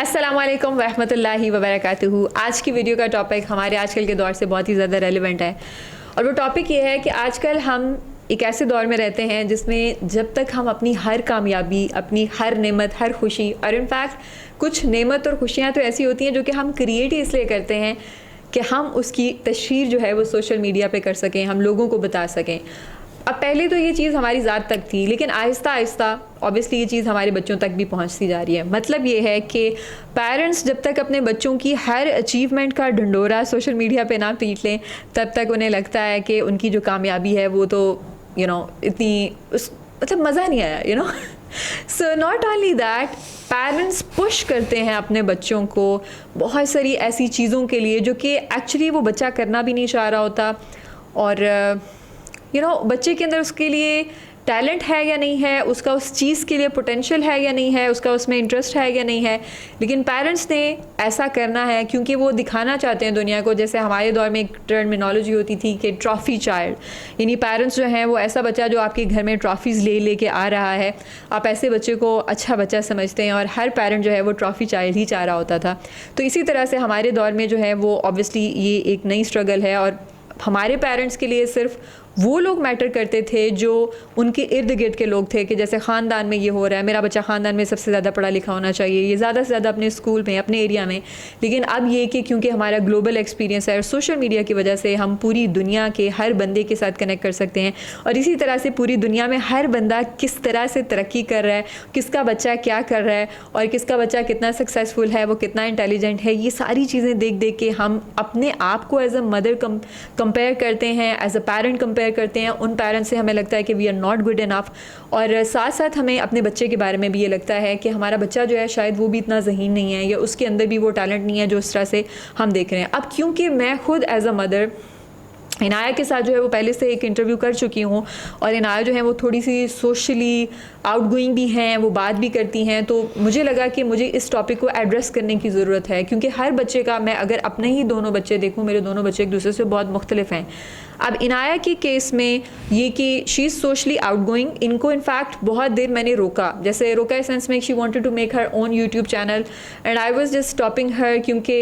अस्सलामुअलैकुम रहमतुल्लाहि व बरकातुहू। आज की वीडियो का टॉपिक हमारे आजकल के दौर से बहुत ही ज़्यादा रेलिवेंट है और वो टॉपिक ये है कि आजकल हम एक ऐसे दौर में रहते हैं जिसमें जब तक हम अपनी हर कामयाबी, अपनी हर नेमत, हर खुशी और इनफैक्ट कुछ नेमत और खुशियाँ तो ऐसी होती हैं जो कि हम क्रिएट ही इसलिए करते हैं कि हम उसकी तशहीर जो है वो सोशल मीडिया पे कर सकें, हम लोगों को बता सकें। अब पहले तो ये चीज़ हमारी ज़ात तक थी, लेकिन आहिस्ता आहिस्ता ऑब्वियसली ये चीज़ हमारे बच्चों तक भी पहुंचती जा रही है। मतलब ये है कि पेरेंट्स जब तक अपने बच्चों की हर अचीवमेंट का ढंढोरा सोशल मीडिया पे ना पीट लें, तब तक उन्हें लगता है कि उनकी जो कामयाबी है वो तो इतनी मतलब मज़ा नहीं आया। So not only that, parents push करते हैं अपने बच्चों को बहुत सारी ऐसी चीज़ों के लिए जो कि एक्चुअली वो बच्चा करना भी नहीं चाह रहा होता। और बच्चे के अंदर उसके लिए टैलेंट है या नहीं है, उसका उस चीज़ के लिए पोटेंशियल है या नहीं है, उसका उसमें इंटरेस्ट है या नहीं है, लेकिन पेरेंट्स ने ऐसा करना है क्योंकि वो दिखाना चाहते हैं दुनिया को। जैसे हमारे दौर में एक टर्मिनोलॉजी होती थी कि ट्रॉफ़ी चाइल्ड, यानी पेरेंट्स जो हैं वो ऐसा बच्चा जो आपके घर में ट्रॉफ़ीज़ ले के आ रहा है, आप ऐसे बच्चे को अच्छा बच्चा समझते हैं और हर पेरेंट जो है वो ट्रॉफ़ी चाइल्ड ही चाह रहा होता था। तो इसी तरह से हमारे दौर में जो है वो ऑब्वियसली ये एक नई स्ट्रगल है और हमारे पेरेंट्स के लिए सिर्फ वो लोग मैटर करते थे जो उनके इर्द गिर्द के लोग थे, कि जैसे ख़ानदान में ये हो रहा है, मेरा बच्चा ख़ानदान में सबसे ज़्यादा पढ़ा लिखा होना चाहिए, ये ज़्यादा से ज़्यादा अपने स्कूल में, अपने एरिया में। लेकिन अब ये कि क्योंकि हमारा ग्लोबल एक्सपीरियंस है और सोशल मीडिया की वजह से हम पूरी दुनिया के हर बंदे के साथ कनेक्ट कर सकते हैं और इसी तरह से पूरी दुनिया में हर बंदा किस तरह से तरक्की कर रहा है, किसका बच्चा क्या कर रहा है और किसका बच्चा कितना सक्सेसफुल है, वो कितना इंटेलिजेंट है, ये सारी चीज़ें देख देख के हम अपने आप को एज अ मदर कंपेयर करते हैं, एज अ पेरेंट कंपेयर करते हैं उन पेरेंट्स से। हमें लगता है कि we are not good enough और साथ साथ हमें अपने बच्चे के बारे में भी ये लगता है कि हमारा बच्चा जो है शायद वो भी इतना ज़हीन नहीं है या उसके अंदर भी वो टैलेंट नहीं है जो इस तरह से हम देख रहे हैं। अब क्योंकि मैं खुद एज अ मदर इनाया के साथ जो है वो पहले से एक इंटरव्यू कर चुकी हूँ और इनाया जो है वो थोड़ी सी सोशली आउटगोइंग भी हैं, वो बात भी करती हैं, तो मुझे लगा कि मुझे इस टॉपिक को एड्रेस करने की ज़रूरत है क्योंकि हर बच्चे का, मैं अगर अपने ही दोनों बच्चे देखूँ, मेरे दोनों बच्चे एक दूसरे से बहुत मुख्तलिफ हैं। अब इनाया के केस में ये कि शी इज़ सोशली आउटगोइंग, इनको इनफैक्ट बहुत देर मैंने रोका, जैसे रोका इस सेंस में she wanted to make her own YouTube channel and I was just stopping her, क्योंकि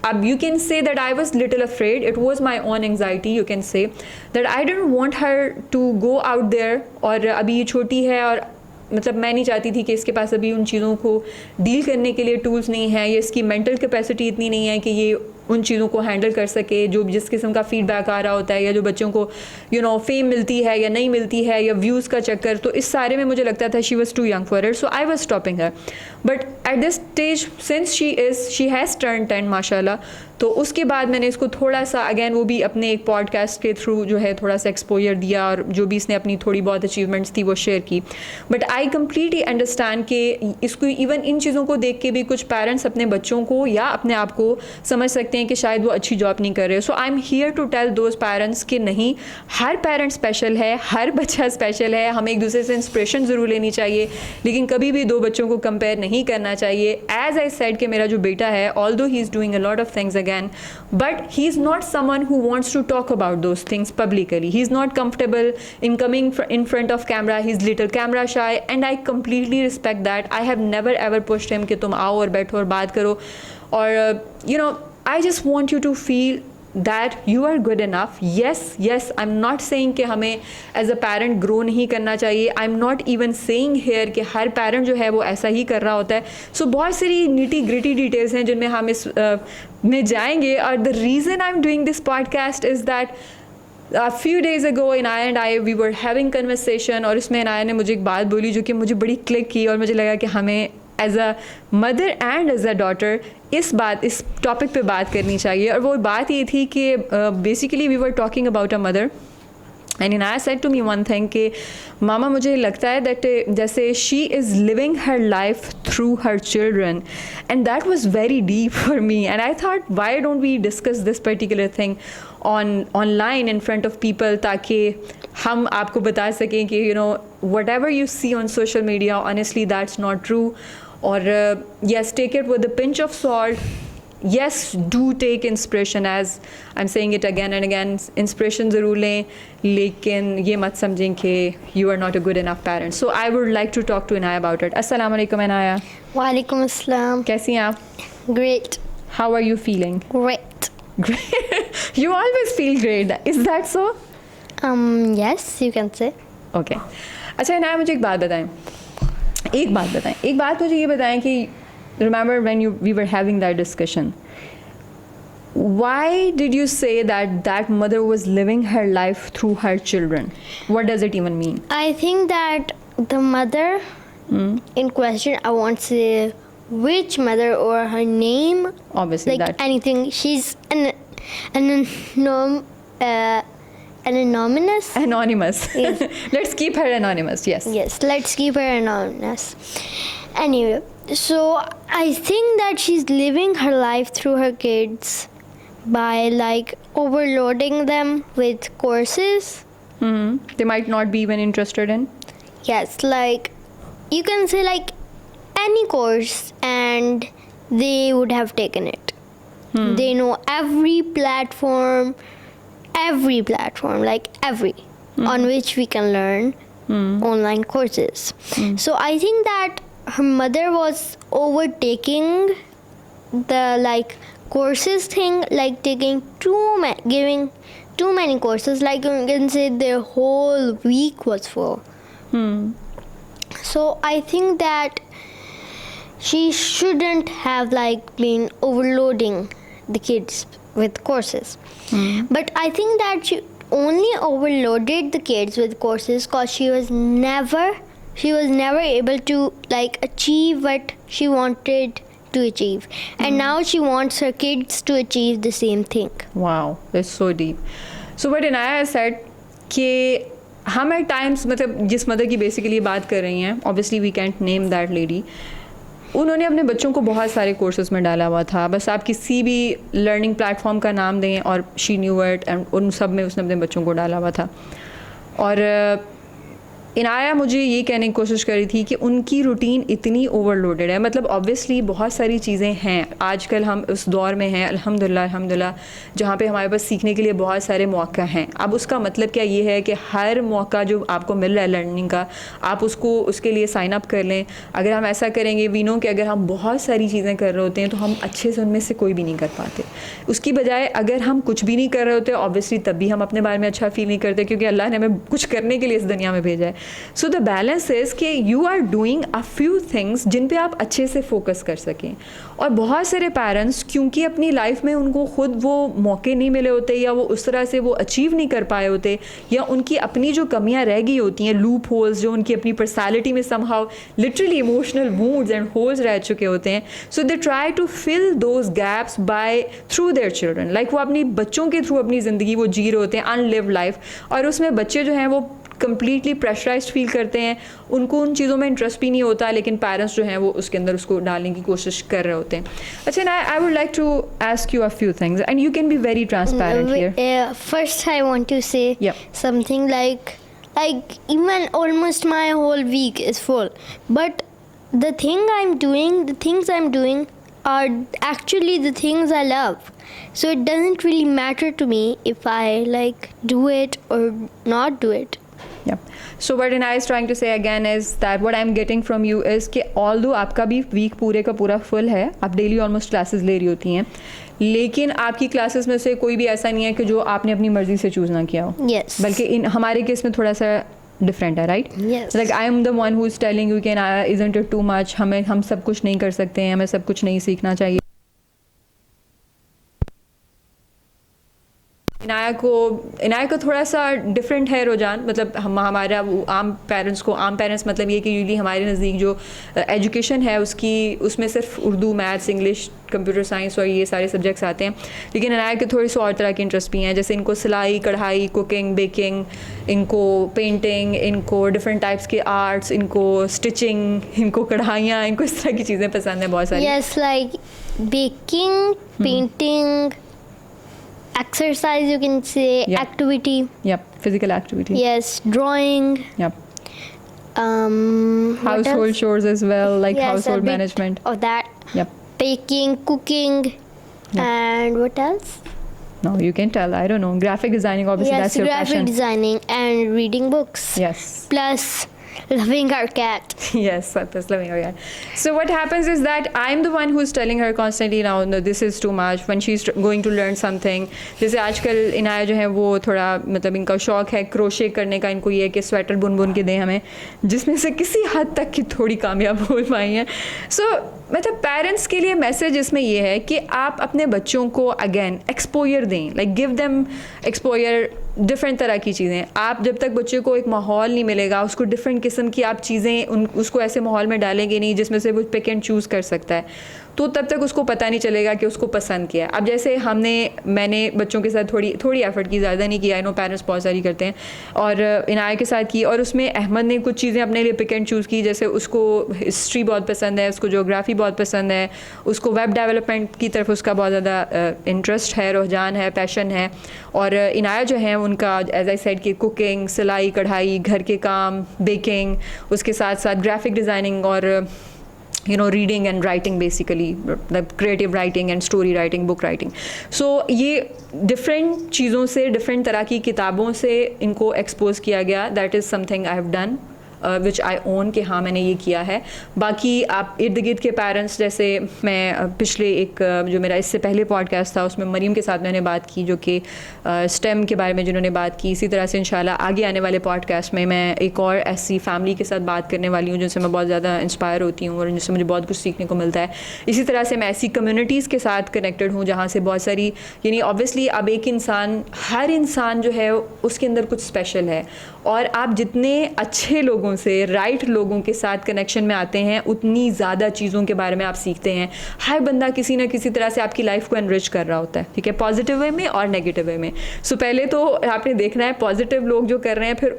अब you can say that I was little afraid, it was my own anxiety, you can say that I didn't want her to go out there। और अभी ये छोटी है और मतलब मैं नहीं चाहती थी कि इसके पास अभी उन चीज़ों को डील करने के लिए टूल्स नहीं है या इसकी मेंटल कैपेसिटी इतनी नहीं है कि ये उन चीज़ों को हैंडल कर सके, जो जिस किस्म का फीडबैक आ रहा होता है या जो बच्चों को फेम मिलती है या नहीं मिलती है या व्यूज़ का चक्कर, तो इस सारे में मुझे लगता था she was too young for it, so I was stopping her. But at this stage since she has turn 10 माशाल्लाह, तो उसके बाद मैंने इसको थोड़ा सा अगेन वो भी अपने एक पॉडकास्ट के थ्रू जो है थोड़ा सा एक्सपोजर दिया और जो भी इसने अपनी थोड़ी बहुत अचीवमेंट्स थी वो शेयर की। बट आई कम्प्लीटली अंडरस्टैंड कि इसको इवन इन चीज़ों को देख के भी कुछ पेरेंट्स अपने बच्चों को या अपने आप को समझ सकते हैं कि शायद वो अच्छी जॉब नहीं कर रहे। So I am here to tell those parents कि नहीं, हर पेरेंट स्पेशल है, हर बच्चा स्पेशल है, हमें एक दूसरे से इंस्पिरेशन ज़रूर लेनी चाहिए, लेकिन कभी भी दो बच्चों को कंपेयर नहीं करना चाहिए। एज आई सेड कि मेरा जो बेटा है, although he is doing a lot of things again, but he is not someone who wants to talk about those things publicly. He is not comfortable in coming in front of camera. He is little camera shy and I completely respect that. I have never ever pushed him कि तुम आओ और बैठो और बात करो और I just want you to feel that you are good enough. Yes, I'm not saying कि हमें as a parent grow नहीं करना चाहिए. I'm not even saying here कि हर parent जो है वो ऐसा ही कर रहा होता है. So बहुत सारी nitty gritty details हैं जिनमें हम इस में जाएंगे और the reason I'm doing this podcast is that a few days ago Inaya and I we were having conversation और इसमें इनाया ने मुझे एक बात बोली जो कि मुझे बड़ी क्लिक की और मुझे लगा कि हमें as a mother and as a daughter इस टॉपिक पे बात करनी चाहिए। और वो बात ये थी कि basically we were talking about a mother and Inaya said to me one thing कि मामा मुझे लगता है दैट जैसे she is living her life through her children and that was very deep for me and I thought why don't we discuss this particular thing online in front of people, ताकि हम आपको बता सकें कि whatever you see on social media honestly that's not true और yes, take it with a pinch of salt yes, do take inspiration, as I'm saying it again and again, inspiration ज़रूर लें, लेकिन ये मत समझें कि you are not a good enough parent. So I would like to talk to Inaya about it. Assalamu alaikum Inaya. Walaikum assalam. कैसी हैं आप? Great. How are you feeling? Great. Great. You always feel great. Is that so? Yes, you can say. Okay. अच्छा इनाया, मुझे एक बात बताएं. एक बात मुझे ये बताएं कि remember when we were having that discussion, why did you say that mother was living her life through her children? What does it even mean? I think that the mother in question, I won't say which mother or her name. Obviously like that. anything. She's anonymous. Anonymous. Yes. Let's keep her anonymous. Yes. Yes, let's keep her anonymous. Anyway, so I think that she's living her life through her kids by like overloading them with courses. They might not be even interested in. Yes, like you can say like any course and they would have taken it. They know every platform, like every on which we can learn online courses. So I think that her mother was overtaking the like courses thing, like taking giving too many courses, like you can say their whole week was full. So I think that she shouldn't have like been overloading the kids with courses. But I think that she only overloaded the kids with courses because she was never able to like achieve what she wanted to achieve, and now she wants her kids to achieve the same thing. Wow, that's so deep. So what Inaya said कि हम at times, मतलब जिस mother की basically बात कर रही हैं, obviously we can't name that lady, उन्होंने अपने बच्चों को बहुत सारे कोर्सेज में डाला हुआ था. बस आप किसी भी लर्निंग प्लेटफॉर्म का नाम दें और शी न्यू इट, एंड उन सब में उसने अपने बच्चों को डाला हुआ था. और इनाया मुझे ये कहने की कोशिश करी थी कि उनकी रूटीन इतनी ओवरलोडेड है. मतलब ऑब्वियसली बहुत सारी चीज़ें हैं, आजकल हम उस दौर में हैं अल्हम्दुलिल्लाह जहाँ पे हमारे पास सीखने के लिए बहुत सारे मौका हैं. अब उसका मतलब क्या ये है कि हर मौका जो आपको मिल रहा है लर्निंग का, आप उसके लिए साइन अप कर लें. अगर हम ऐसा करेंगे, वी नो कि अगर हम बहुत सारी चीज़ें कर रहे होते हैं तो हम अच्छे से उनमें से कोई भी नहीं कर पाते. उसकी बजाय अगर हम कुछ भी नहीं कर रहे होते, ऑब्वियसली तब भी हम अपने बारे में अच्छा फील नहीं करते, क्योंकि अल्लाह ने हमें कुछ करने के लिए इस दुनिया में भेजा है. सो द बैलेंस इज़ कि you are doing a few things जिन पे आप अच्छे से फोकस कर सकें. और बहुत सारे पेरेंट्स क्योंकि अपनी लाइफ में उनको खुद वो मौके नहीं मिले होते, या वो उस तरह से वो अचीव नहीं कर पाए होते, या उनकी अपनी जो कमियां रह गई होती हैं, लूप होल्स जो उनकी अपनी पर्सनैलिटी में somehow literally emotional wounds and holes रह चुके होते हैं. So they try to fill those gaps by through their children. Like वो अपनी बच्चों के थ्रू अपनी ज़िंदगी वो जी रहे होते हैं, अनलिव्ड लाइफ. और उसमें बच्चे जो हैं वो कम्प्लीटली प्रेशराइज्ड फील करते हैं, उनको उन चीज़ों में इंटरेस्ट भी नहीं होता, लेकिन पेरेंट्स जो हैं वो उसके अंदर उसको डालने की कोशिश कर रहे होते हैं. अच्छा ना, I would like to ask you a few things and you can be very transparent here. First I want to say something like even almost my whole week is full, but the things I'm doing are actually the things I love. So it doesn't really matter to me if I like do it or not do it. Yeah. So what Inaya is trying to say again is that what I'm getting from you is कि although आपका भी week पूरे का पूरा full है, आप daily almost classes ले रही होती हैं, लेकिन आपकी क्लासेस में से कोई भी ऐसा नहीं है कि जो आपने अपनी मर्जी से चूज़ ना किया हो. Yes. बल्कि हमारे केस में थोड़ा सा डिफरेंट है, right? Yes. Like I am the one who is telling you can isn't it too much, हम सब कुछ नहीं कर सकते हैं, हमें सब कुछ नहीं सीखना चाहिए. इनाया को थोड़ा सा डिफरेंट है रुझान. मतलब हमारा आम पेरेंट्स मतलब ये कि यूजली हमारे नज़दीक जो एजुकेशन है उसमें सिर्फ Urdu, maths, English, computer science और ये सारे सब्जेक्ट्स आते हैं. लेकिन इनाया के थोड़ी सी और तरह के इंटरेस्ट भी हैं, जैसे इनको सिलाई, कढ़ाई, कुकिंग, बेकिंग, इनको पेंटिंग, इनको डिफरेंट टाइप्स के आर्ट्स, इनको स्टिचिंग, इनको कढ़ाइयाँ, इनको इस तरह की चीज़ें पसंद हैं बहुत सारी. Yes, like baking, painting, exercise, you can say. Yep. Activity. Yep, physical activity. Yes, drawing. Yep. What Household else? chores as well, like Yes, a household bit management. of that. Yep. Baking, cooking, And what else? No, you can tell. I don't know. Graphic designing, obviously, Yes, that's your graphic passion. designing and reading books. Yes. Plus loving our cat. Yes, that's loving her. Yeah. So what happens is that I'm the one who's telling her constantly now, no, this is too much. When she's going to learn something, जैसे आजकल इनाया जो है वो थोड़ा मतलब इनका शौक है क्रोशे करने का, इनको ये है कि स्वेटर बुन बुन के दें हमें, जिसमें से किसी हद तक की थोड़ी कामयाब हो पाई हैं. सो मतलब पेरेंट्स के लिए मैसेज इसमें ये है कि आप अपने बच्चों को अगेन एक्सपोजर दें, like give them exposure different तरह की चीज़ें. आप जब तक बच्चे को एक माहौल नहीं मिलेगा, उसको डिफरेंट किस्म की आप चीज़ें उसको ऐसे माहौल में डालेंगे नहीं जिसमें से वो पिक एंड चूज़ कर सकता है, तो तब तक उसको पता नहीं चलेगा कि उसको पसंद किया है. अब जैसे मैंने बच्चों के साथ थोड़ी एफर्ट की, ज़्यादा नहीं किया. आई नो पेरेंट्स बहुत सारी करते हैं, और इनाया के साथ की, और उसमें अहमद ने कुछ चीज़ें अपने लिए पिक एंड चूज़ की. जैसे उसको हिस्ट्री बहुत पसंद है, उसको ज्योग्राफी बहुत पसंद है, उसको वेब डेवलपमेंट की तरफ उसका बहुत ज़्यादा इंटरेस्ट है, रुझान है, पैशन है. और इनाया जो है उनका एज आई सेड कि कुकिंग, सिलाई कढ़ाई, घर के काम, बेकिंग, उसके साथ साथ ग्राफिक डिज़ाइनिंग और reading and writing, basically creative writing and story writing, book writing. So ये डिफरेंट चीज़ों से, डिफरेंट तरह की किताबों से इनको एक्सपोज किया गया. That is something I have done which I own, कि हाँ मैंने ये किया है. बाकी आप इर्द गिर्द के पेरेंट्स, जैसे मैं पिछले जो मेरा इससे पहले पॉडकास्ट था उसमें मरीम के साथ मैंने बात की, जो कि स्टेम के बारे में जिन्होंने बात की. इसी तरह से इंशाल्लाह आगे आने वाले पॉडकास्ट में मैं एक और ऐसी फैमिली के साथ बात करने वाली हूँ जिनसे मैं बहुत ज़्यादा इंस्पायर होती हूँ और जिनसे मुझे बहुत कुछ सीखने को मिलता है. इसी तरह से मैं ऐसी कम्युनिटीज़ के साथ कनेक्टेड हूँ जहाँ से बहुत सारी, यानी ऑब्वियसली अब एक इंसान, हर इंसान जो है उसके अंदर कुछ स्पेशल है, और आप जितने अच्छे लोगों से, राइट लोगों के साथ कनेक्शन में आते हैं, उतनी ज़्यादा चीज़ों के बारे में आप सीखते हैं. हर बंदा किसी ना किसी तरह से आपकी लाइफ को एनरिच कर रहा होता है, ठीक है, पॉजिटिव वे में और नेगेटिव वे में. सो पहले तो आपने देखना है पॉजिटिव लोग जो कर रहे हैं, फिर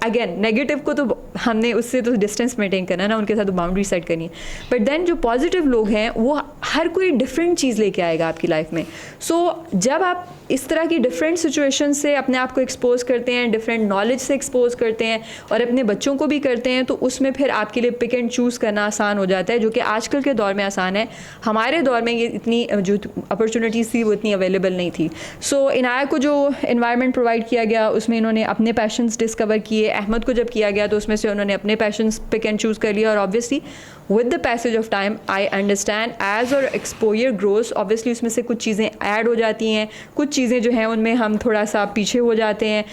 अगेन नेगेटिव को तो हमने उससे तो डिस्टेंस मेंटेन करना है ना, उनके साथ तो बाउंड्री सेट करनी है. बट देन जो पॉजिटिव लोग हैं वो हर कोई डिफरेंट चीज़ लेके आएगा आपकी लाइफ में. सो जब आप इस तरह की डिफरेंट सिचुएशन से अपने आप को एक्सपोज करते हैं, डिफरेंट नॉलेज से एक्सपोज करते हैं और अपने बच्चों को भी करते हैं, तो उसमें फिर आपके लिए पिक एंड चूज़ करना आसान हो जाता है, जो कि आजकल के दौर में आसान है. हमारे दौर में ये इतनी जो अपॉर्चुनिटीज़ थी वो इतनी अवेलेबल नहीं थी. सो इनाया को जो इन्वायरमेंट प्रोवाइड किया गया उसमें इन्होंने अपने पैशंस डिस्कवर किए. अहमद को जब किया गया तो उसमें से उन्होंने अपने पैशंस पिक एंड चूज़ कर लिया. और obviously with the passage of time I understand age और एक्सपोजर ग्रोस, ऑब्वियसली उसमें से कुछ चीज़ें ऐड हो जाती हैं, कुछ चीज़ें जो हैं उनमें हम थोड़ा सा पीछे हो जाते हैं.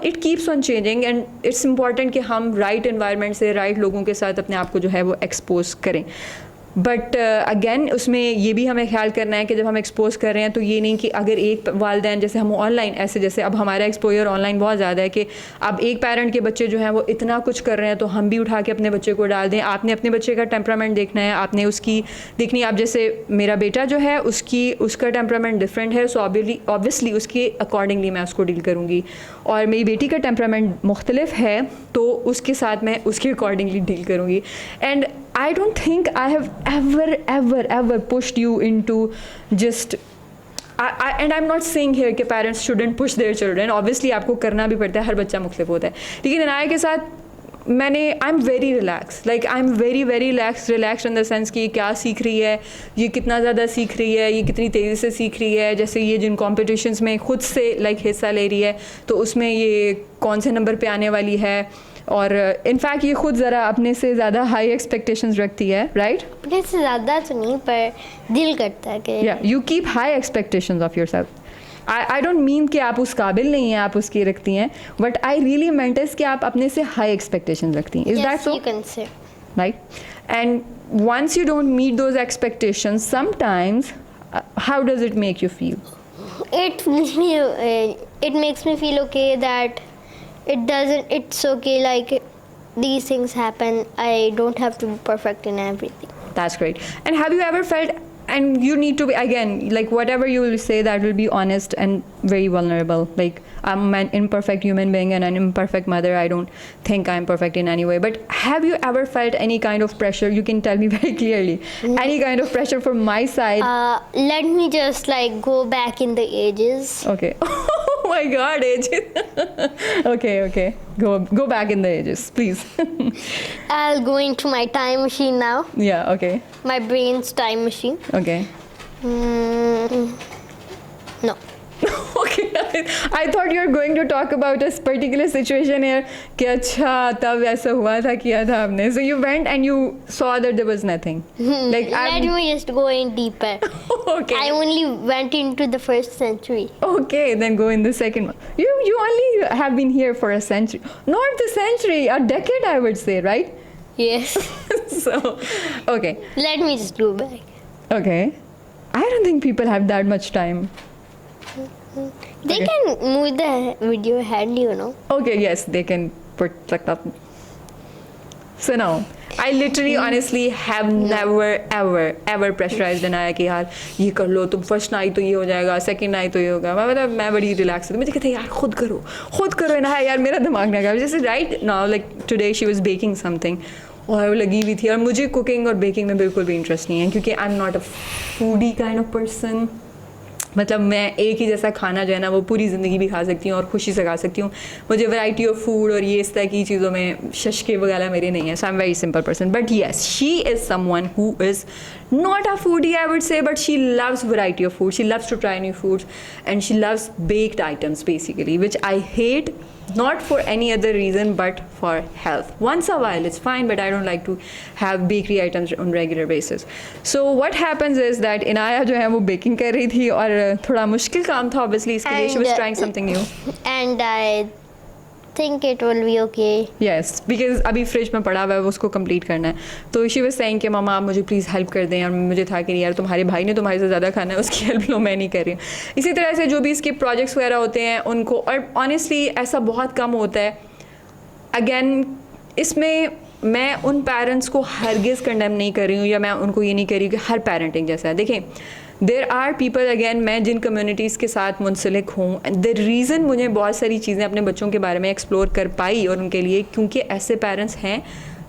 It keeps on changing and it's important कि हम राइट एनवायरनमेंट से, राइट लोगों के साथ अपने आप को जो है वो एक्सपोज करें. बट अगेन उसमें ये भी हमें ख्याल करना है कि जब हम एक्सपोज कर रहे हैं तो ये नहीं कि अगर एक वालिदैन, जैसे हम ऑनलाइन ऐसे, जैसे अब हमारा एक्सपोजर ऑनलाइन बहुत ज़्यादा है कि अब एक पेरेंट के बच्चे जो हैं वो इतना कुछ कर रहे हैं तो हम भी उठा के अपने बच्चे को डाल दें. आपने अपने बच्चे का टेम्परामेंट देखना है, आपने उसकी देखनी है. अब जैसे मेरा बेटा जो है उसका टेम्परामेंट डिफरेंट है, सो ऑब्वियसली उसके अकॉर्डिंगली मैं उसको डील करूँगी. और मेरी बेटी का टेम्परामेंट मुख्तलिफ है तो उसके साथ मैं उसके अकॉर्डिंगली डील करूँगी. And I don't think I have ever pushed you into just and I'm not saying here कि parents shouldn't push their children. Obviously आपको करना भी पड़ता है, हर बच्चा मुख्तलिफ होता है. लेकिन इनाया के साथ मैंने I'm very relaxed, like I'm very relaxed in the sense कि क्या सीख रही है, ये कितना ज़्यादा सीख रही है, ये कितनी तेज़ी से सीख रही है. जैसे ये जिन कॉम्पिटिशन्स में खुद से हिस्सा ले रही है तो उसमें ये कौन से नंबर पे आने वाली है. और इनफैक्ट ये खुद ज़रा अपने से ज़्यादा हाई एक्सपेक्टेशंस रखती है, राइट? अपने से ज़्यादा तो नहीं, पर दिल करता है कि you keep high expectations of yourself. I don't mean कि आप उस काबिल नहीं हैं, आप उसकी रखती हैं, but I really meant is कि आप अपने से हाई एक्सपेक्टेशंस रखती हैं. Is that so? you can say. Right? And once you don't meet those expectations, sometimes how does it make you feel? It makes me feel okay that it's okay, like these things happen. I don't have to be perfect in everything. That's great. And have you ever felt, and you need to be, again, like whatever you will say, that will be honest and very vulnerable. Like, I'm an imperfect human being and an imperfect mother. I don't think I'm perfect in any way. But have you ever felt any kind of pressure? You can tell me very clearly. Any kind of pressure from my side? Let me just like go back in the ages. Okay. Oh my God, ages. Okay. Go back in the ages, please. I'll go into my time machine now. Yeah. Okay. My brain's time machine. Okay. No. Okay, I thought you were going to talk about a particular situation here कि अच्छा तब ऐसा हुआ था किया था आपने. So you went and you saw that there was nothing. Like Let me just go in deeper. Okay. I only went into the first century. Okay, then go in the second one. You only have been here for a century. Not the century, a decade I would say, right? Yes. So, okay. Let me just go back. Okay. I don't think people have that much time. They Okay. can move the video ahead, you know. Okay, yes, they can put like that. So now, I literally honestly have never pressurized Anaya कि यार ये कर लो, तुम first ना आई तो ये हो जाएगा, सेकंड ना आई तो ये होगा. मैं बड़ी रिलैक्स थी. मुझे कहते यार खुद करो Anaya, यार मेरा दिमाग ना खराब. जैसे right now like today she was baking something और वो लगी हुई थी और मुझे कुकिंग और बेकिंग में बिल्कुल भी इंटरेस्ट नहीं है क्योंकि आई am not a foodie kind of person. मतलब मैं एक ही जैसा खाना जो है ना वो पूरी ज़िंदगी भी खा सकती हूँ और खुशी से खा सकती हूँ. मुझे वैरायटी ऑफ फूड और ये इस तरह की चीज़ों में शशके वगैरह मेरे नहीं है. So I am very simple person. But yes, she is someone who is not a foodie I would say, but she loves variety of food. She loves to try new foods and she loves baked items basically, which I hate, not for any other reason but for health. Once a while it's fine, but I don't like to have bakery items on regular basis. So what happens is that Inaya जो है वो baking कर रही थी और थोड़ा मुश्किल काम था obviously इसके लिए. She was trying something new. And I think it will be okay. Yes, because अभी फ्रिज में पड़ा हुआ है वो उसको कंप्लीट करना है. तो शी वाज सेइंग कि मामा आप मुझे प्लीज़ हेल्प कर दें. और मुझे था कि यार तुम्हारे भाई ने तुम्हारे से ज़्यादा खाना है, उसकी हेल्प लो, मैं नहीं कर रही हूँ. इसी तरह से जो भी इसके प्रोजेक्ट्स वगैरह होते हैं उनको, और ऑनेस्टली ऐसा बहुत कम होता है. अगेन इसमें मैं उन पेरेंट्स को हरगिज़ कंडेम नहीं कर रही हूँ या मैं उनको ये नहीं कर रही हूँ कि हर पेरेंटिंग जैसा है. देखें, देर आर पीपल, अगेन मैं जिन कम्युनिटीज़ के साथ मुंसलिक हूँ, द रीज़न मुझे बहुत सारी चीज़ें अपने बच्चों के बारे में एक्सप्लोर कर पाई और उनके लिए, क्योंकि ऐसे पेरेंट्स हैं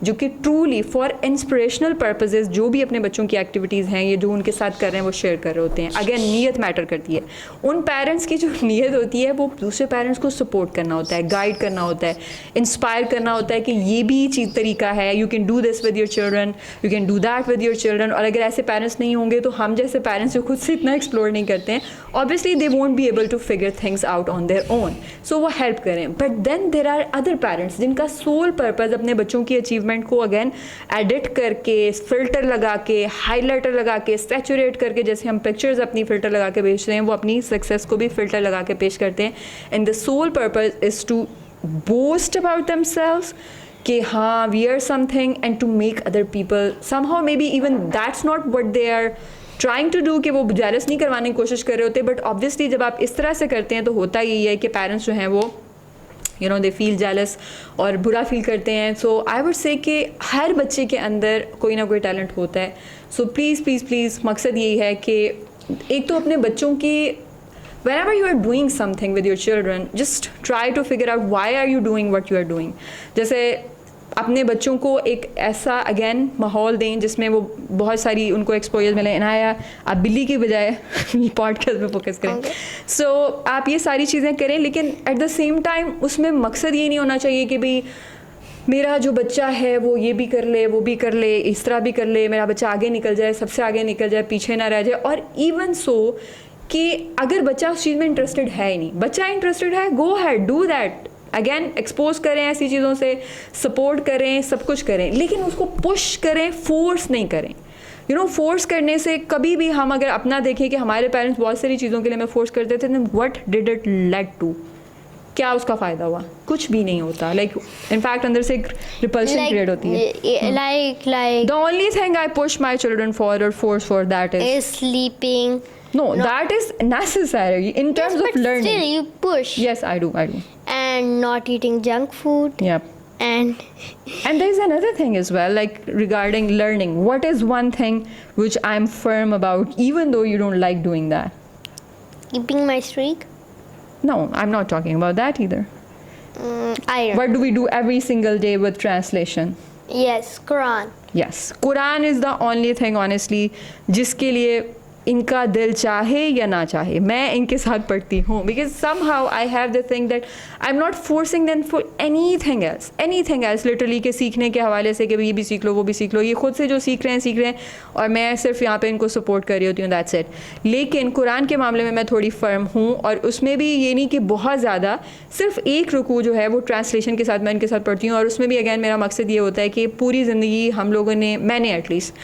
जो कि ट्रूली फॉर इंस्पिरेशनल पर्पसेस जो भी अपने बच्चों की एक्टिविटीज़ हैं ये जो उनके साथ कर रहे हैं वो शेयर कर रहे होते हैं. अगेन नीयत मैटर करती है. उन पेरेंट्स की जो नीयत होती है वो दूसरे पेरेंट्स को सपोर्ट करना होता है, गाइड करना होता है, इंस्पायर करना होता है कि ये भी चीज़ तरीका है, you can do this with your children, you can do that with your children. और अगर ऐसे पेरेंट्स नहीं होंगे तो हम जैसे पेरेंट्स जो खुद से इतना एक्सप्लोर नहीं करते हैं, obviously they won't be able to figure things out on their own. So वो हेल्प करें. But then there are other parents जिनका सोल पर्पज़ अपने बच्चों की अचीवमेंट को अगेन एडिट करके, फिल्टर लगा के, हाईलाइटर लगा के, सैचुरेट करके, जैसे हम पिक्चर्स अपनी फिल्टर लगा के बेचते हैं वो अपनी सक्सेस को भी फिल्टर लगा के पेश करते हैं. And the sole purpose is to boast about themselves कि हाँ we are something and to make other people somehow maybe even that's not what they are trying to do, कि वो जेलस नहीं करवाने की कोशिश कर रहे होते. बट ऑब्वियसली जब आप इस तरह से करते हैं तो होता यही है कि पेरेंट्स जो हैं वो दे फील जेलस और बुरा फील करते हैं. सो आई वुड से कि हर बच्चे के अंदर कोई ना कोई टैलेंट होता है. सो प्लीज़ प्लीज़ प्लीज़ मकसद यही है कि एक तो अपने बच्चों की whenever you are doing something with your children, just try to figure out why are you doing what you are doing. जैसे अपने बच्चों को एक ऐसा अगेन माहौल दें जिसमें वो बहुत सारी उनको एक्सपोजर मिले. इनाया आप बिल्ली की बजाय पॉडकास्ट पे फोकस करें. सो आप ये सारी चीज़ें करें, लेकिन एट द सेम टाइम उसमें मकसद ये नहीं होना चाहिए कि भाई मेरा जो बच्चा है वो ये भी कर ले, वो भी कर ले, इस तरह भी कर ले, मेरा बच्चा आगे निकल जाए, सबसे आगे निकल जाए, पीछे ना रह जाए. और इवन सो कि अगर बच्चा उस चीज़ में इंटरेस्टेड है ही नहीं, बच्चा इंटरेस्टेड है, go ahead do that. Again expose करें ऐसी चीज़ों से, सपोर्ट करें, सब कुछ करें, लेकिन उसको पुश करें, फोर्स नहीं करें. फोर्स करने से कभी भी, हम अगर अपना देखें कि हमारे पेरेंट्स बहुत सारी चीज़ों के लिए हमें फोर्स करते थे, then what did it lead to, क्या उसका फ़ायदा हुआ? कुछ भी नहीं होता. लाइक इनफैक्ट अंदर से एक रिपल्शन क्रिएट होती है. Like the only thing I push my children for और force for that is sleeping. no, that is necessary in terms Yes, of but learning. still you push. Yes, I do. And not eating junk food. Yep. And And there is another thing as well, like regarding learning. What is one thing which I'm firm about, even though you don't like doing that? keeping my streak. No, I'm not talking about that either. Iron. What do we do every single day with translation? Yes, Quran. Yes, Quran is the only thing honestly जिसके लिए इनका दिल चाहे या ना चाहे मैं इनके साथ पढ़ती हूँ, because somehow I have the thing that I am not forcing them for anything else literally के सीखने के हवाले से कि ये भी सीख लो वो भी सीख लो, ये खुद से जो सीख रहे हैं और मैं सिर्फ यहाँ पे इनको सपोर्ट कर रही होती हूँ, दैट्स इट। लेकिन कुरान के मामले में मैं थोड़ी फर्म हूँ, और उसमें भी ये नहीं कि बहुत ज़्यादा, सिर्फ एक रुकू जो है वो ट्रांसलेशन के साथ मैं इनके साथ पढ़ती हूँ, और उसमें भी अगैन मेरा मकसद ये होता है कि पूरी ज़िंदगी हम लोगों ने, मैंने एटलीस्ट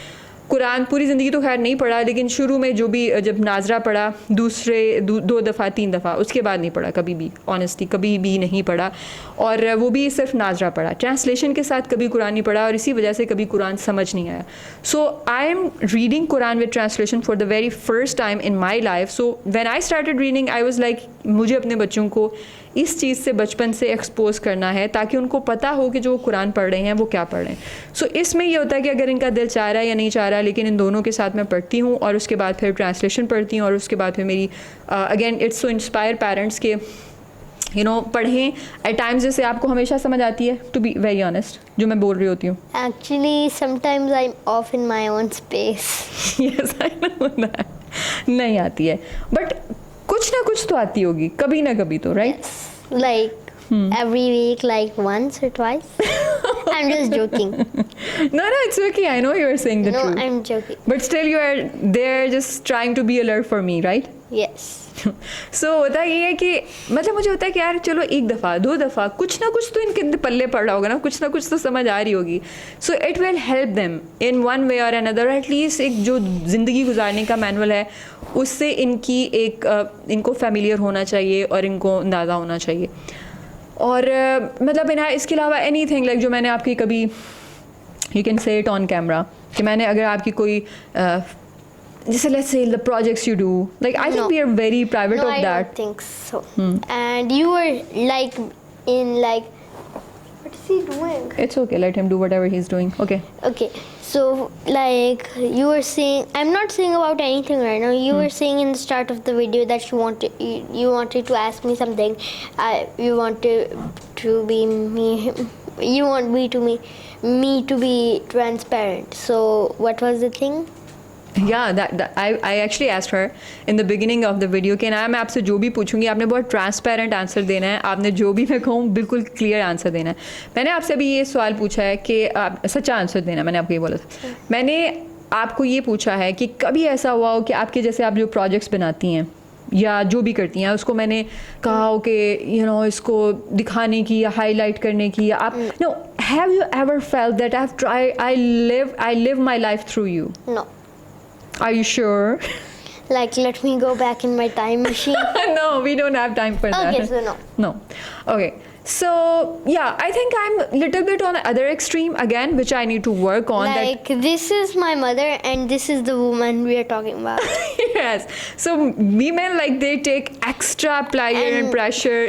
कुरान पूरी ज़िंदगी तो खैर नहीं पढ़ा, लेकिन शुरू में जो भी जब नाजरा पढ़ा दो दफ़ा 3 दफ़ा, उसके बाद नहीं पढ़ा कभी भी, ऑनेस्टली कभी भी नहीं पढ़ा, और वो भी सिर्फ नाजरा पढ़ा, ट्रांसलेशन के साथ कभी कुरान नहीं पढ़ा, और इसी वजह से कभी कुरान समझ नहीं आया। So I am reading Quran with translation for the very first time in my life. So when I started reading I was like, मुझे अपने बच्चों को इस चीज़ से बचपन से एक्सपोज करना है ताकि उनको पता हो कि जो वो कुरान पढ़ रहे हैं वो क्या पढ़ रहे हैं। सो इसमें ये होता है कि अगर इनका दिल चाह रहा है या नहीं चाह रहा, लेकिन इन दोनों के साथ मैं पढ़ती हूँ, और उसके बाद फिर ट्रांसलेशन पढ़ती हूँ, और उसके बाद फिर मेरी again it's to inspire parents के पढ़ें एट टाइम्स, जैसे आपको हमेशा समझ आती है, टू बी वेरी ऑनेस्ट, जो मैं बोल रही होती हूँ। Actually, sometimes I'm off in my own space. Yes I know that, नहीं आती है, बट कुछ ना कुछ तो आती होगी कभी ना कभी तो, right? Like every week, like once or twice. I'm just joking. No, it's okay. I know you are saying the No, truth. I'm joking. But still you are there just trying to be alert for me, right? Yes. So होता ये है कि मतलब मुझे होता है कि यार चलो 1 दफ़ा 2 दफ़ा कुछ ना कुछ तो इनके पल्ले पड़ रहा होगा ना, कुछ ना कुछ तो समझ आ रही होगी। So it will help them in one way और अनदर, एटलीस्ट एक जो ज़िंदगी गुजारने का मैनुअल है उससे इनकी इनको फेमिलियर होना चाहिए और इनको अंदाज़ा होना चाहिए। और मतलब इसके अलावा एनी थिंग लाइक जो मैंने आपकी कभी, you can say it on camera, कि मैंने अगर आपकी कोई जैसे let's say the projects you do, like I think we are very private No, of I that. don't think so. And you were like in like, what is he doing? It's okay, let him do whatever he's doing. Okay. Okay, so like you were saying, I'm not saying about anything right now. You were saying in the start of the video that you wanted to ask me something. You wanted to be me. You want me to be transparent. So what was the thing? Yeah, that I actually asked her in the beginning of the video कि ना मैं आपसे जो भी पूछूंगी आपने बहुत transparent answer देना है, आपने जो भी मैं कहूँ बिल्कुल क्लियर आंसर देना है। मैंने आपसे अभी ये सवाल पूछा है कि आप सच्चा आंसर देना, मैंने आपको ये बोला था। मैंने आपको ये पूछा है कि कभी ऐसा हुआ हो कि आपके जैसे आप जो प्रोजेक्ट्स बनाती हैं या जो भी करती हैं उसको मैंने कहा हो कि इसको दिखाने की या हाईलाइट करने की, या आप no have you ever felt that I live my life through you? No. Are you sure? Like, let me go back in my time machine. No, we don't have time for that. Okay, so no. No. Okay. So, yeah, I think I'm a little bit on the other extreme again, which I need to work on. Like, this is my mother and this is the woman we are talking about. Yes. So, women, like, they take extra pleasure and pressure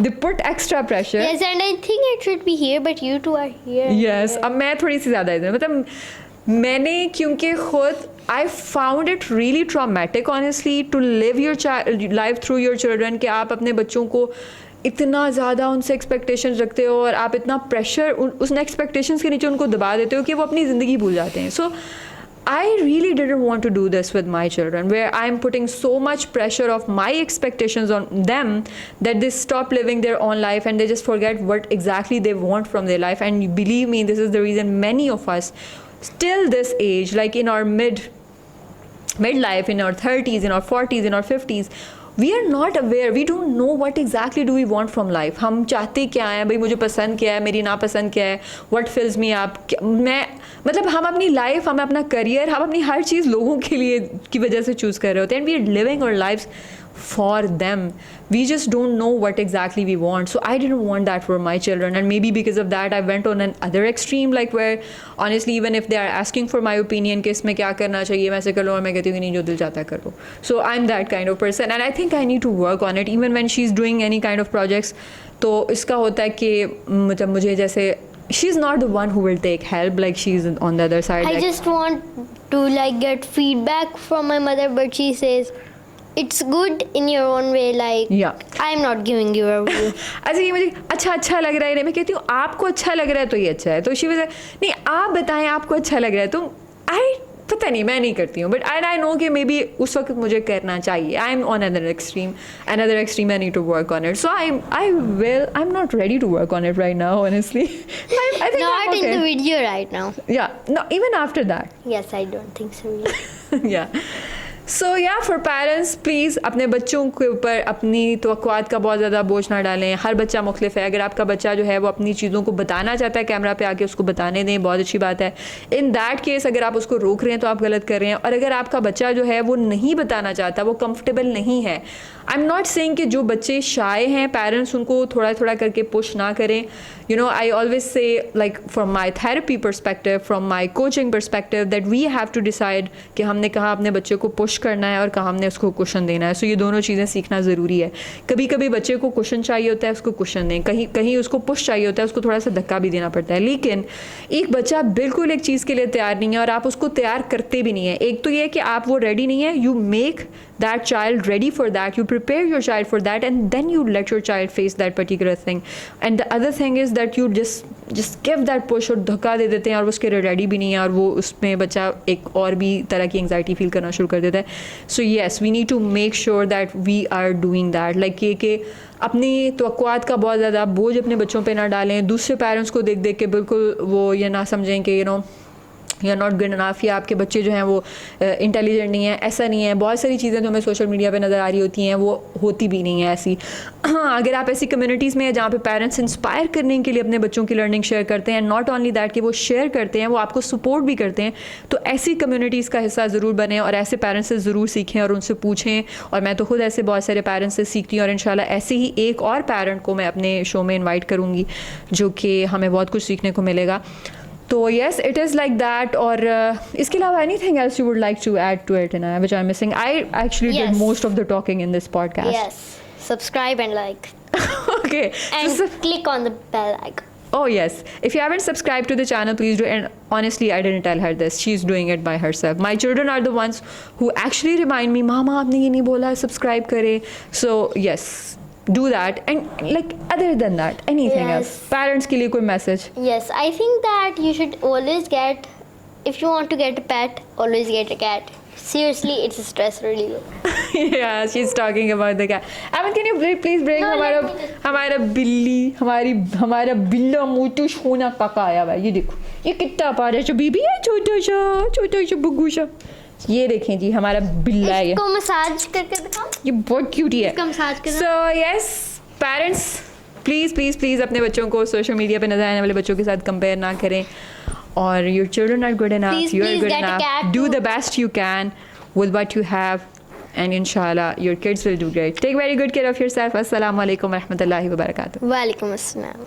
they put extra pressure. Yes, and I think it should be here, but you two are here. Yes. अब मैं थोड़ी सी ज़्यादा इधर, मतलब मैंने क्योंकि खुद I found it really traumatic honestly to live your life through your children, कि आप अपने बच्चों को इतना ज़्यादा उनसे एक्सपेक्टेशंस रखते हो और आप इतना प्रेशर उस एक्सपेक्टेशंस के नीचे उनको दबा देते हो कि वो अपनी ज़िंदगी भूल जाते हैं। सो I really didn't want to do this with my children, where I'm putting so much pressure of my expectations on them that they stop living their own life and they just forget what exactly they want from their life. And believe me, this is the reason many of us still this age, like in our midlife, in our 30s, in our 40s, in our 50s, we are not aware, we don't know what exactly do we want from life. हम चाहते क्या हैं भाई, मुझे पसंद क्या है, मेरी नापसंद क्या है, what fills me up, मैं मतलब हम अपनी लाइफ, हम अपना करियर, हम अपनी हर चीज़ लोगों के लिए की वजह से चूज़ कर रहे होते हैं, and we are living our lives for them. We just don't know what exactly we want. So I didn't want that for my children, and maybe because of that I went on another extreme, like where honestly even if they are asking for my opinion कि इसमें क्या करना चाहिए, मैं ऐसे कर लो, और मैं कहती हूँ कि नहीं जो दिल चाहता है कर लो. So I'm that kind of person, and I think I need to work on it even when she's doing any kind of projects. तो इसका होता है कि मतलब मुझे जैसे she's not the one who will take help, like she's on the other side. I like, just want to like get feedback from my mother, but she says it's good in your own way. Like, yeah. I'm not giving you a review. अच्छा ये मुझे अच्छा लग रहा है, मैं कहती हूँ आपको अच्छा लग रहा है तो ये अच्छा है, तो शी वाज नहीं आप बताएं आपको अच्छा लग रहा है, तो पता नहीं, मैं नहीं करती हूँ, बट आई नो कि मे बी उस वक्त मुझे करना चाहिए. I am on another extreme I need to work on it. So I am not ready to work on it right now honestly. I think Not I'm in the okay. video right now. Yeah, no, even after that. Yes, I don't think so. Either. Yeah. सो या for parents please अपने बच्चों के ऊपर अपनी तवक्कुआत का बहुत ज़्यादा बोझ ना डालें. हर बच्चा मुख्तलिफ है. अगर आपका बच्चा जो है वो अपनी चीज़ों को बताना चाहता है कैमरा पे आके, उसको बताने दें, बहुत अच्छी बात है. इन दैट केस अगर आप उसको रोक रहे हैं तो आप गलत कर रहे हैं. और अगर आपका बच्चा जो है वो नहीं बताना चाहता, वो कंफर्टेबल नहीं है, आई एम नॉट सेइंग कि जो बच्चे शाय हैं पेरेंट्स उनको थोड़ा थोड़ा करके पुश ना करें. You know, I always say, like from my therapy perspective, from my coaching perspective, that we have to decide कि हमने कहाँ अपने बच्चे को पुश करना है और कहाँ हमने उसको कुशन देना है. सो ये दोनों चीज़ें सीखना ज़रूरी है. कभी कभी बच्चे को कुशन चाहिए होता है, उसको कुशन दें. कहीं कहीं उसको पुश चाहिए होता है, उसको थोड़ा सा धक्का भी देना पड़ता है. लेकिन एक बच्चा बिल्कुल एक चीज़ के लिए तैयार नहीं है और आप उसको तैयार करते भी नहीं है. एक तो ये है कि आप वो रेडी नहीं है. You make that child ready for that, you prepare your child for that, and then you let your child face that particular thing. And the other thing is that you just give that push और धक्का दे देते हैं और उसके लिए ready भी नहीं है और वो उसमें बच्चा एक और भी तरह की एंग्जाइटी फील करना शुरू कर देता है. So yes, we need to make sure that we are doing that. Like ये कि अपनी तवक्कुआत का बहुत ज़्यादा बोझ अपने बच्चों पे ना डालें. दूसरे पेरेंट्स को देख देख के बिल्कुल वो ये ना समझें कि you know you are not good enough या आपके बच्चे जो हैं वो इंटेलिजेंट नहीं है. ऐसा नहीं है. बहुत सारी चीज़ें जो हमें सोशल मीडिया पे नज़र आ रही होती हैं वो होती भी नहीं है ऐसी. हाँ, अगर आप ऐसी कम्युनिटीज़ में हैं जहाँ पे पेरेंट्स इंस्पायर करने के लिए अपने बच्चों की लर्निंग शेयर करते हैं, नॉट ओनली दैट कि वो शेयर करते हैं, वो आपको सपोर्ट भी करते हैं, तो ऐसी कम्युनिटीज़ का हिस्सा ज़रूर बने और ऐसे पेरेंट्स से ज़रूर सीखें और उनसे पूछें. और मैं तो खुद ऐसे बहुत सारे पेरेंट्स से सीखती हूँ और इंशाल्लाह ऐसे ही एक और पेरेंट को मैं अपने शो में इन्वाइट करूँगी जो कि हमें बहुत कुछ सीखने को मिलेगा. तो yes, it is like that. और इसके अलावा anything else you would like to add to it, Inaya, which I'm missing? I actually did Yes. most of the talking in this podcast. Yes. Subscribe and like. Okay. And So, click on the bell icon. oh yes, if you haven't subscribed to the channel, please do. And honestly, I didn't tell her this. She's doing it by herself. My children are the ones who actually remind me, Mama, आपने ये नहीं बोला, subscribe करें. So yes, do that. And like other than that, anything else? Yes. Parents के लिए कोई message? Yes, I think that you should always get, if you want to get a pet, always get a cat. Seriously, it's a stress reliever. Yeah, she's talking about the cat. Aman, can you please bring No, हमारा let me just- हमारा बिल्ली हमारा बिल्ला मोटू सोना काका आया हुआ है. ये देखो, ये कितना प्यारा सा बेबी है, छोटा सा बुग्गू सा. ये देखें जी, हमारा बिल्ला है ये. इसको मसाज करके दिखाओ. ये बहुत क्यूट है. इसका मसाज करना. So yes, parents, प्लीज़ अपने बच्चों को सोशल मीडिया पे नजर आने वाले बच्चों के साथ कंपेयर ना करें. और your children are good enough, Please, you are please good get a enough. cat Do too. the best you can with what you have, and inshallah your kids will do great. Take very good care of yourself. Assalamu alaikum wa rahmatullahi wa barakatuh. Walaikum assalam.